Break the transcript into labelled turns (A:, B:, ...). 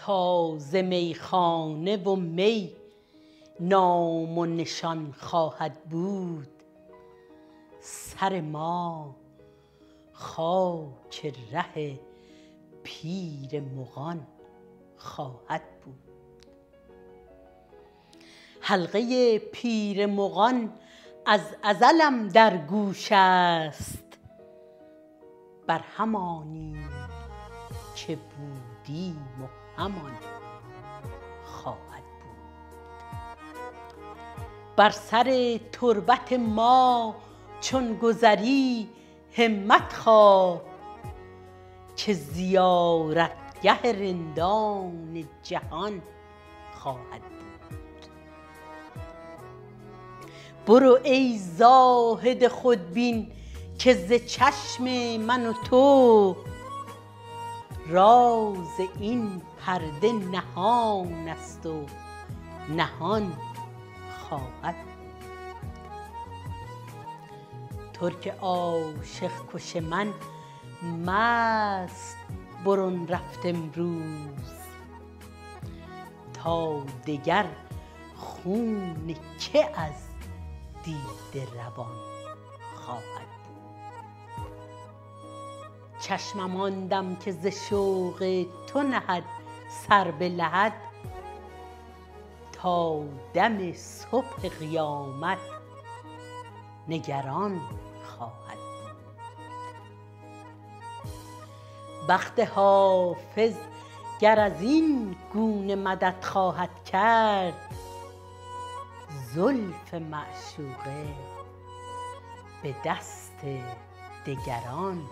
A: تا ز میخانه و می نام و نشان خواهد بود، سر ما خاک ره پیر مغان خواهد بود. حلقه پیر مغان از ازلم در گوش است، بر همانی که بودیم و همان خواهد بود. بر سر تربت ما چون گذری همت خواه، که زیارتگه رندان جهان خواهد بود. برو ای زاهد خودبین که ز چشم من و تو، راز این پرده نهان است و نهان خواهد بود. ترک عاشق کش من مست برون رفت امروز، تا دگر خون که از دیده روان خواهد بود. چشمم آن دم که ز شوق تو نهد سر به لحد، تا دم صبح قیامت نگران خواهد بود. بخت حافظ گر از این گونه مدد خواهد کرد، زلف معشوقه به دست دگران